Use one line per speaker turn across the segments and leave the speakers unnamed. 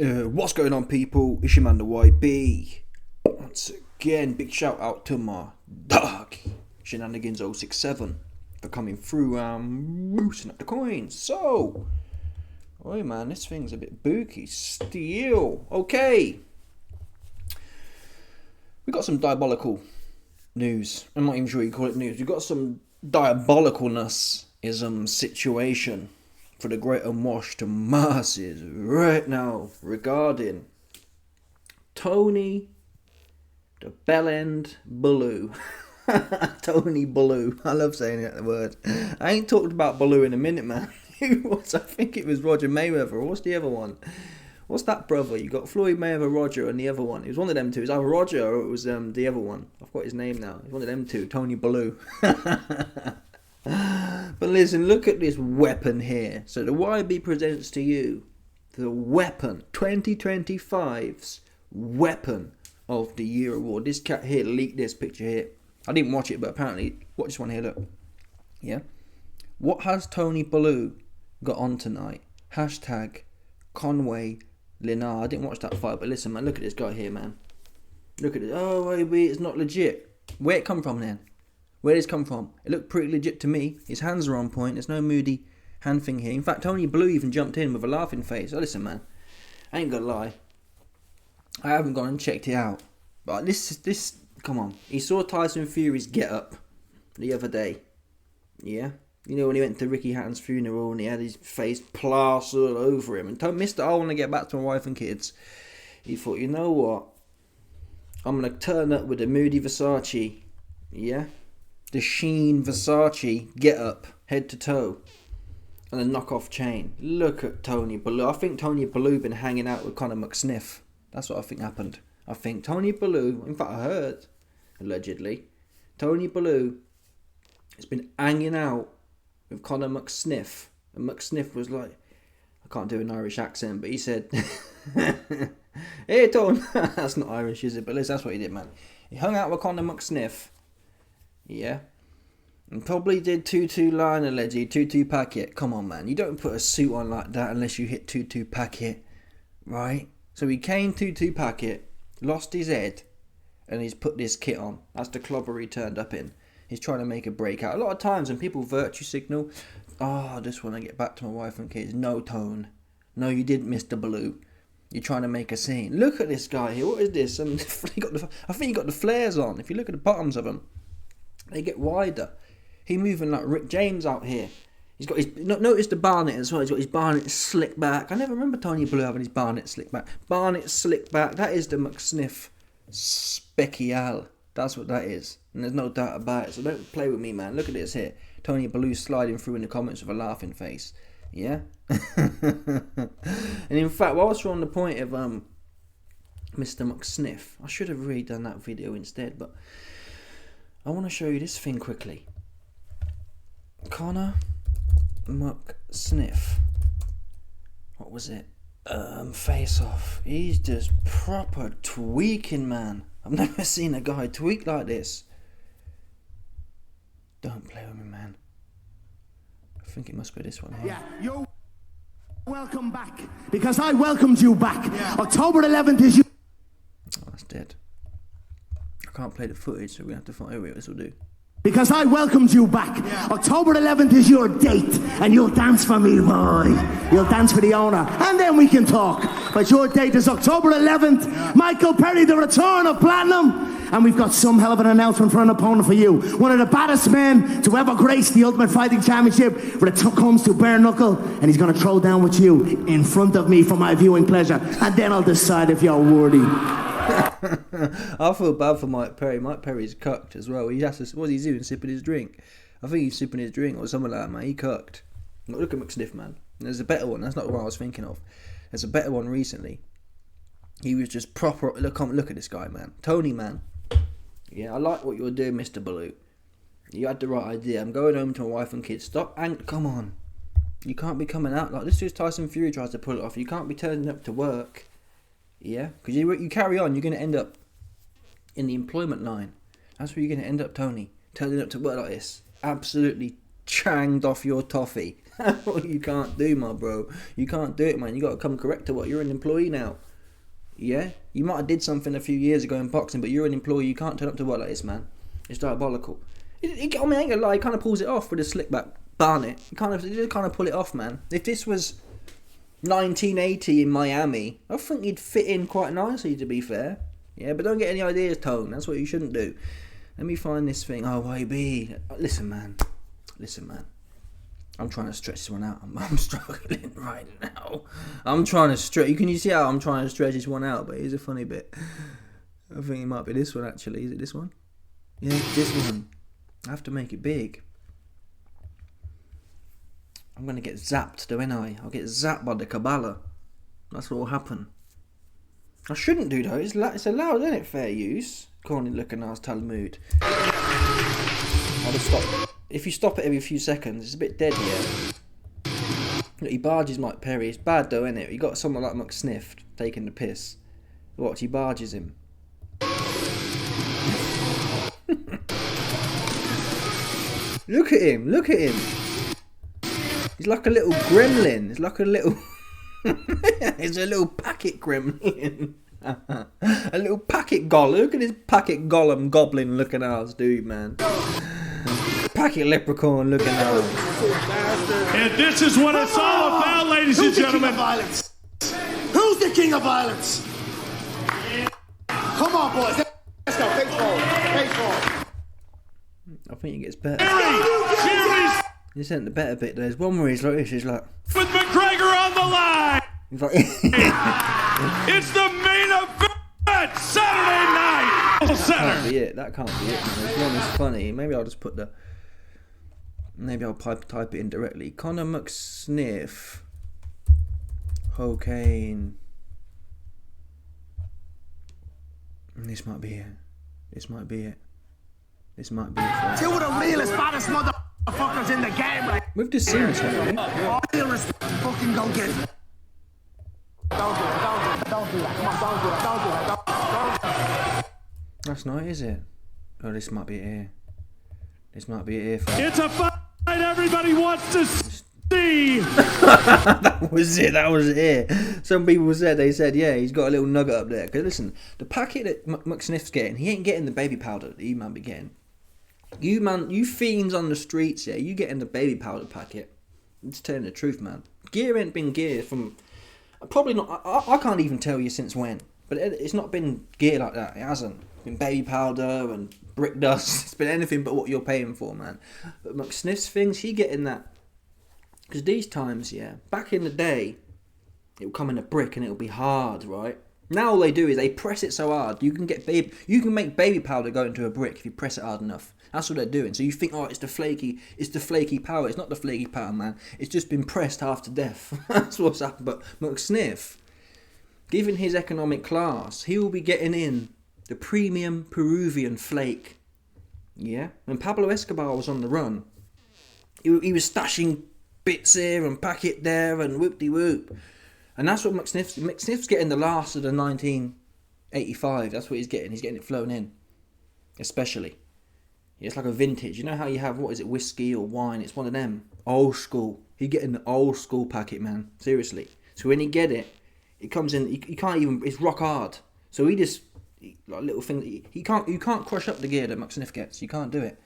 What's going on, people? It's your man the YB. Once again, big shout out to my dog Shenanigans 067 for coming through and boosting up the coins. So, oi man, this thing's a bit booky still. Okay, we got some diabolical news. I'm not even sure you call it news. We got some diabolicalness situation for the great unwashed masses right now regarding Tony the Bellew. Tony Bellew. I love saying that word. I ain't talked about Bellew in a minute, man. Who was? I think it was Roger Mayweather. Or what's the other one? What's that brother? You got Floyd Mayweather, Roger, and the other one. It was one of them two. It was either Roger or it was the other one. I've got his name now. It's one of them two. Tony Bellew. But listen, look at this weapon here. So the YB presents to you the weapon, 2025's weapon of the year award. This cat here leaked this picture here. I didn't watch it, but apparently, watch this one here, look. Yeah. What has Tony Bellew got on tonight? Hashtag Conway Linar. I didn't watch that fight, but listen, man, look at this guy here, man. Look at it. Oh, YB, it's not legit. Where it come from then? Where did this come from? It looked pretty legit to me. His hands are on point. There's no moody hand thing here. In fact, Tony Bellew even jumped in with a laughing face. Oh, listen, man. I ain't gonna lie. I haven't gone and checked it out. But this, come on. He saw Tyson Fury's get up the other day. Yeah? You know when he went to Ricky Hatton's funeral and he had his face plastered all over him. And Mr. I want to get back to my wife and kids. He thought, you know what? I'm going to turn up with a Moody Versace. Yeah? The Sheen Versace get up, head to toe, and a knockoff chain. Look at Tony Bellew. I think Tony Bellew been hanging out with Conor McSniff. That's what I think happened. I think Tony Bellew, in fact I heard, allegedly, Tony Bellew has been hanging out with Conor McSniff. And McSniff was like, I can't do an Irish accent, but he said, hey Tony, that's not Irish, is it? But listen, that's what he did, man. He hung out with Conor McSniff. Yeah. And probably did 2-2 line allegedly, 2-2 packet. Come on, man. You don't put a suit on like that unless you hit 2-2 packet. Right? So he came 2-2 packet, lost his head, and he's put this kit on. That's the clobber he turned up in. He's trying to make a breakout. A lot of times when people virtue signal, oh, I just want to get back to my wife and kids. No, Tone. No, you didn't, Mr. Bellew. You're trying to make a scene. Look at this guy here. What is this? I think he got the flares on. If you look at the bottoms of them, they get wider. He moving like Rick James out here. He's got his... Notice the barnet as well. He's got his barnet slick back. I never remember Tony Bellew having his barnet slick back. Barnet slick back. That is the McSniff Special. That's what that is. And there's no doubt about it. So don't play with me, man. Look at this here. Tony Bellew sliding through in the comments with a laughing face. Yeah? And in fact, whilst we're on the point of Mr. McSniff, I should have really done that video instead, but I want to show you this thing quickly. Conor McSniff. What was it? Face off. He's just proper tweaking, man. I've never seen a guy tweak like this. Don't play with me, man. I think it must be this one here.
Yeah, you're welcome back. Because I welcomed you back. Yeah. October 11th is you.
Oh, that's dead. I can't play the footage, so we have to find out what this will do.
Because I welcomed you back. Yeah. October 11th is your date, and you'll dance for me, boy. You'll dance for the owner, and then we can talk. But your date is October 11th. Yeah. Michael Perry, the return of Platinum. And we've got some hell of an announcement for an opponent for you. One of the baddest men to ever grace the Ultimate Fighting Championship when it comes to bare knuckle. And he's going to throw down with you in front of me for my viewing pleasure. And then I'll decide if you're worthy.
I feel bad for Mike Perry. Mike Perry's cucked as well. He has to, what's he doing? Sipping his drink. I think he's sipping his drink or something like that, man. He cucked. Look at McSniff, man. There's a better one. That's not the one I was thinking of. There's a better one recently. He was just proper. Look at this guy, man. Tony, man. Yeah, I like what you're doing, Mr. Bellew. You had the right idea. I'm going home to my wife and kids. Stop and come on. You can't be coming out like this. Is Tyson Fury tries to pull it off. You can't be turning up to work. Yeah, because you carry on, you're going to end up in the employment line. That's where you're going to end up, Tony. Turning up to work like this. Absolutely changed off your toffee. That's what you can't do, my bro. You can't do it, man. You got to come correct to what. You're an employee now. Yeah? You might have did something a few years ago in boxing, but you're an employee. You can't turn up to work like this, man. It's diabolical. I mean, I ain't gonna lie. He kind of pulls it off with a slick back Barnett. He did kind of pull it off, man. If this was 1980 in Miami, I think he'd fit in quite nicely, to be fair. Yeah, but don't get any ideas, Tone. That's what you shouldn't do. Let me find this thing. Oh, YB. Listen, man. I'm trying to stretch this one out. I'm struggling right now. I'm trying to stretch. Can you see how I'm trying to stretch this one out? But here's a funny bit. I think it might be this one, actually. Is it this one? Yeah, it's this one. I have to make it big. I'm going to get zapped, don't I? I'll get zapped by the Kabbalah. That's what will happen. I shouldn't do, though. It's allowed, isn't it? Fair use. Corny looking ass Talmud. I'll just stop. If you stop it every few seconds, it's a bit dead here. Look, he barges Mike Perry. It's bad, though, isn't it? You got someone like McSniff taking the piss. Watch, he barges him. Look at him. He's like a little gremlin. He's like a little... He's a little packet gremlin. A little packet golem. Look at this packet golem goblin looking ass dude, man. Packet leprechaun looking ass.
And this is what it's all about, ladies and gentlemen.
Who's the king of violence? Come on, boys. Let's go. Baseball.
I think it gets better.
Series
This ain't the better bit. There's one where he's like this. He's like...
with McGregor on the line.
He's like...
It's the main event Saturday night.
That can't be it, man. This one is funny. Maybe I'll just put the... Maybe I'll type it in directly. Conor McSniff. Cocaine. This might be it.
Two of the realest, baddest motherfuckers in the game, right?
We've just seen this, haven't we?
All real respect, fucking go get it. Don't do that. Come on, don't do that.
That's not, is it? Oh, this might be it here. Folks.
It's a fight everybody wants to see.
That was it. Some people said, yeah, he's got a little nugget up there. Because listen, the packet that McSniff's getting, he ain't getting the baby powder that you man be getting. You fiends on the streets, yeah, you getting the baby powder packet. I'm just telling the truth, man. Gear ain't been gear from... Probably not... I can't even tell you since when. But it's not been gear like that. It hasn't. It's been baby powder and brick dust. It's been anything but what you're paying for, man. But McSniff's things, he getting that. Because these times, yeah, back in the day, it will come in a brick and it will be hard, right? Now all they do is they press it so hard, you can make baby powder go into a brick if you press it hard enough. That's what they're doing. So you think, oh, it's the flaky powder. It's not the flaky powder, man. It's just been pressed half to death. That's what's happened. But McSniff, given his economic class, he will be getting in the premium Peruvian flake. Yeah? When Pablo Escobar was on the run, he was stashing bits here and packet there and whoop-de-whoop. And that's what McSniff's getting the last of the 1985. That's what he's getting. He's getting it flown in. Especially. It's like a vintage. You know how you have, what is it, whiskey or wine? It's one of them. Old school. He's getting the old school packet, man. Seriously. So when he get it, it comes in, you can't even, it's rock hard. So he just, like little thing, you can't crush up the gear that McSniff gets. You can't do it.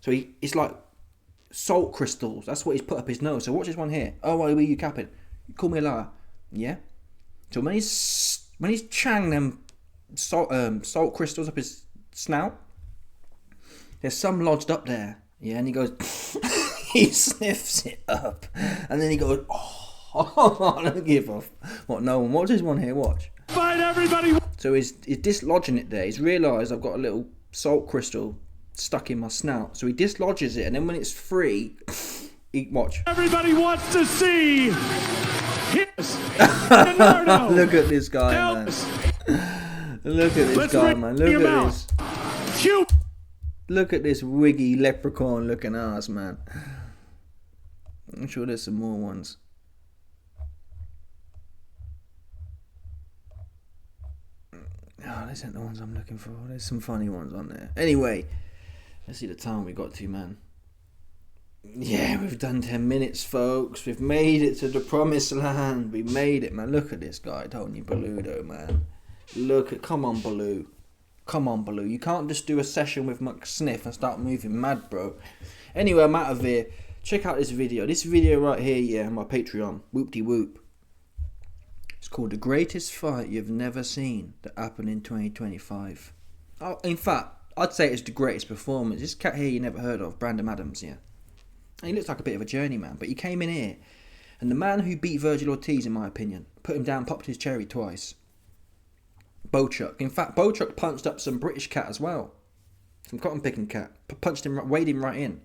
So it's like salt crystals. That's what he's put up his nose. So watch this one here. Oh, why are you capping? You call me a liar. Yeah? So when he's chang them salt crystals up his snout, there's some lodged up there. Yeah, and he goes, he sniffs it up. And then he goes, oh, I don't give a what, no one. Watch this one here, watch.
Fight everybody.
So he's dislodging it there. He's realised I've got a little salt crystal stuck in my snout. So he dislodges it, and then when it's free, watch.
Everybody wants to see.
Look at this guy, man. Look at this guy, man. Look at this. Look at this wiggy leprechaun looking ass, man. I'm sure there's some more ones. Oh, these ain't the ones I'm looking for. There's some funny ones on there. Anyway, let's see the time we got to, man. Yeah, we've done 10 minutes, folks. We've made it to the promised land. We made it, man. Look at this guy, Tony Bellew, though, man. Come on, Bellew. Come on, Bellew. You can't just do a session with McSniff and start moving mad, bro. Anyway, I'm out of here. Check out this video. This video right here, yeah, on my Patreon. Whoop-de-whoop. It's called The Greatest Fight You've Never Seen That Happened in 2025. Oh, in fact, I'd say it's the greatest performance. This cat here you never heard of, Brandon Adams, yeah. And he looks like a bit of a journeyman, but he came in here. And the man who beat Virgil Ortiz, in my opinion, put him down, popped his cherry twice. Bochuk. In fact, Bochuk punched up some British cat as well. Some cotton picking cat. Punched him, weighed him right in.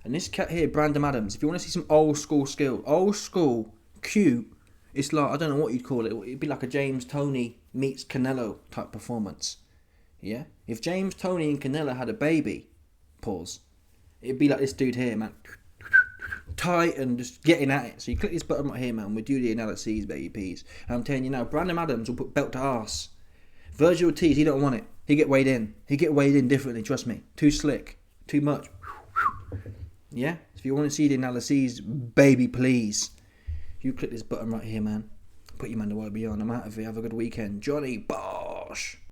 And this cat here, Brandon Adams, if you want to see some old school skill, old school, cute, it's like, I don't know what you'd call it. It'd be like a James Toney meets Canelo type performance. Yeah? If James Toney and Canelo had a baby, pause, it'd be like this dude here, man. Tight and just getting at it. So you click this button right here, man. We do the analyses, baby peas. And I'm telling you now, Brandon Adams will put belt to arse. Virgil Ortiz, he don't want it. He get weighed in. He get weighed in differently, trust me. Too slick. Too much. Yeah? If you want to see the analyses, baby please, you click this button right here, man. Put your man the YB on. I'm out of here. Have a good weekend. Johnny Bosh.